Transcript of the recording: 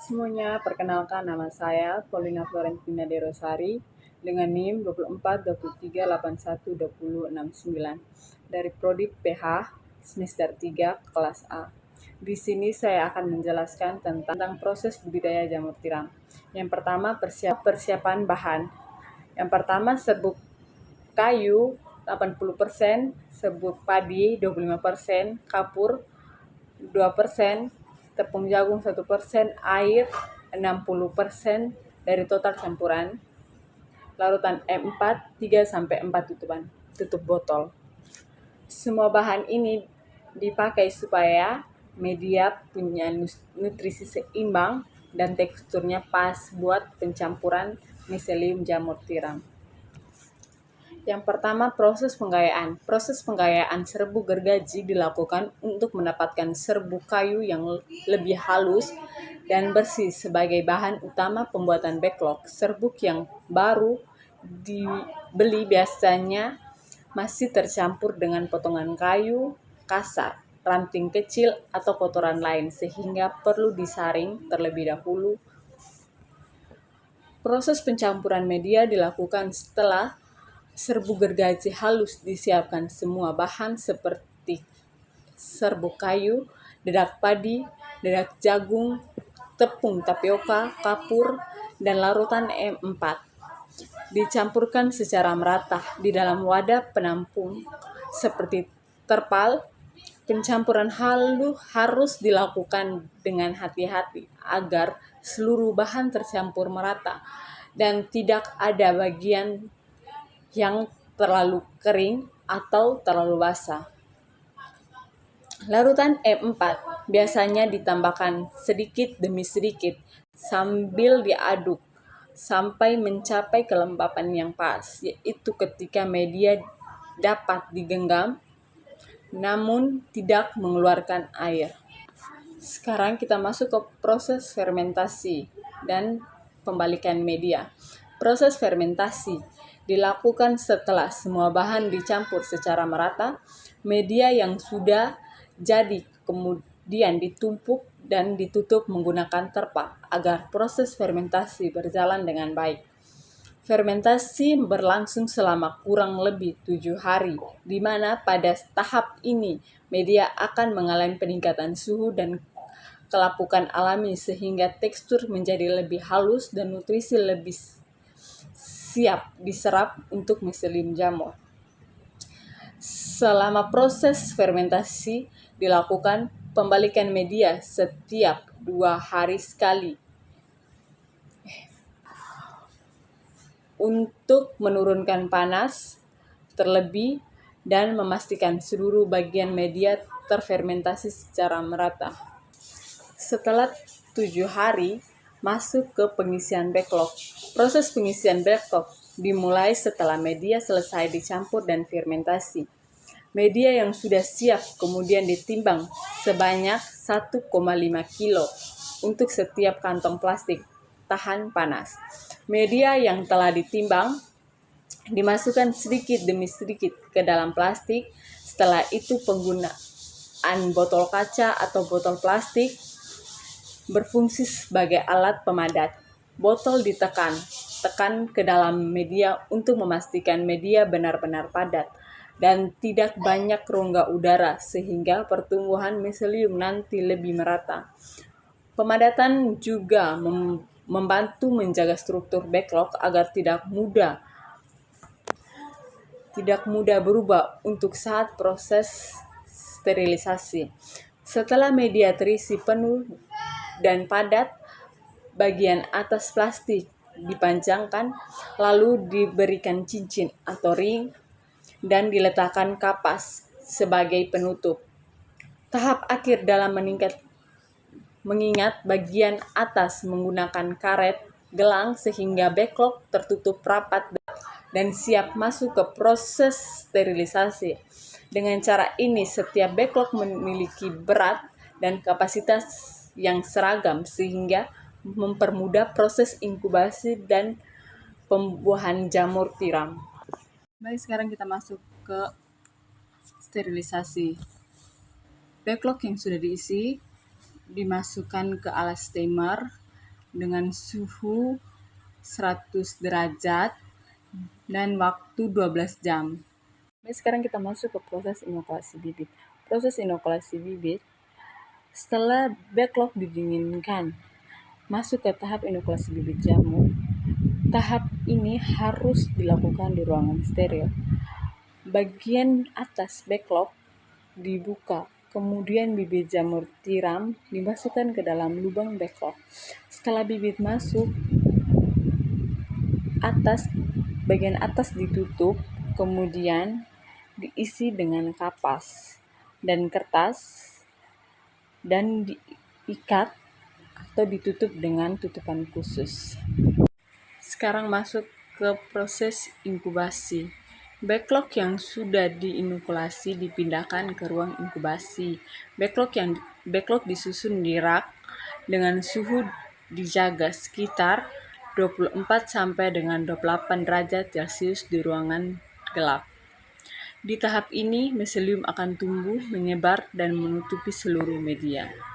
Semuanya, perkenalkan nama saya Paulina Florentina de Rosari dengan NIM 2423812069 dari Prodi PH semester 3 kelas A. Di sini saya akan menjelaskan tentang proses budidaya jamur tiram. Yang pertama, persiapan bahan. Yang pertama, serbuk kayu 80%, serbuk padi 25%, kapur 2%, tepung jagung 1%, air 60% dari total campuran, larutan E4 3-4 tutup botol. Semua bahan ini dipakai supaya media punya nutrisi seimbang dan teksturnya pas buat pencampuran miselium jamur tiram. Yang pertama, proses penggayaan. Proses penggayaan serbuk gergaji dilakukan untuk mendapatkan serbuk kayu yang lebih halus dan bersih sebagai bahan utama pembuatan backlog. Serbuk yang baru dibeli biasanya masih tercampur dengan potongan kayu kasar, ranting kecil, atau kotoran lain sehingga perlu disaring terlebih dahulu. Proses pencampuran media dilakukan setelah serbuk gergaji halus disiapkan semua bahan seperti serbuk kayu, dedak padi, dedak jagung, tepung tapioka, kapur, dan larutan E4. Dicampurkan secara merata di dalam wadah penampung seperti terpal. Pencampuran harus dilakukan dengan hati-hati agar seluruh bahan tercampur merata dan tidak ada bagian yang terlalu kering atau terlalu basah. Larutan E4 biasanya ditambahkan sedikit demi sedikit sambil diaduk sampai mencapai kelembapan yang pas, yaitu ketika media dapat digenggam namun tidak mengeluarkan air. Sekarang kita masuk ke proses fermentasi dan pembalikan media. Proses fermentasi dilakukan setelah semua bahan dicampur secara merata. Media yang sudah jadi kemudian ditumpuk dan ditutup menggunakan terpal agar proses fermentasi berjalan dengan baik. Fermentasi berlangsung selama kurang lebih 7 hari, di mana pada tahap ini media akan mengalami peningkatan suhu dan kelapukan alami sehingga tekstur menjadi lebih halus dan nutrisi lebih siap diserap untuk miselium jamur. Selama proses fermentasi dilakukan pembalikan media setiap 2 hari sekali untuk menurunkan panas terlebih dan memastikan seluruh bagian media terfermentasi secara merata. Setelah 7 hari, masuk ke pengisian backlog. Proses pengisian backlog dimulai setelah media selesai dicampur dan fermentasi. Media yang sudah siap kemudian ditimbang sebanyak 1,5 kilo untuk setiap kantong plastik tahan panas. Media yang telah ditimbang dimasukkan sedikit demi sedikit ke dalam plastik. Setelah itu penggunaan botol kaca atau botol plastik berfungsi sebagai alat pemadat. Botol tekan ke dalam media untuk memastikan media benar-benar padat dan tidak banyak rongga udara sehingga pertumbuhan miselium nanti lebih merata. Pemadatan juga membantu menjaga struktur backlog agar tidak mudah berubah untuk saat proses sterilisasi. Setelah media terisi penuh dan padat, bagian atas plastik dipanjangkan, lalu diberikan cincin atau ring dan diletakkan kapas sebagai penutup. Tahap akhir dalam mengingat bagian atas menggunakan karet gelang sehingga backlog tertutup rapat dan siap masuk ke proses sterilisasi. Dengan cara ini, setiap backlog memiliki berat dan kapasitas yang seragam sehingga mempermudah proses inkubasi dan pembuahan jamur tiram. Baik, sekarang kita masuk ke sterilisasi. Backlog yang sudah diisi dimasukkan ke alas steamer dengan suhu 100 derajat dan waktu 12 jam. Sekarang kita masuk ke proses inokulasi bibit. Proses inokulasi bibit, setelah backlog didinginkan, masuk ke tahap inokulasi bibit jamur. Tahap ini harus dilakukan di ruangan steril. Bagian atas backlog dibuka, kemudian bibit jamur tiram dimasukkan ke dalam lubang backlog. Setelah bibit masuk, bagian atas ditutup, kemudian diisi dengan kapas dan kertas dan diikat atau ditutup dengan tutupan khusus. Sekarang masuk ke proses inkubasi. Backlog yang sudah diinokulasi dipindahkan ke ruang inkubasi. Backlog disusun di rak dengan suhu dijaga sekitar 24 sampai dengan 28 derajat Celcius di ruangan gelap. Di tahap ini, miselium akan tumbuh, menyebar, dan menutupi seluruh media.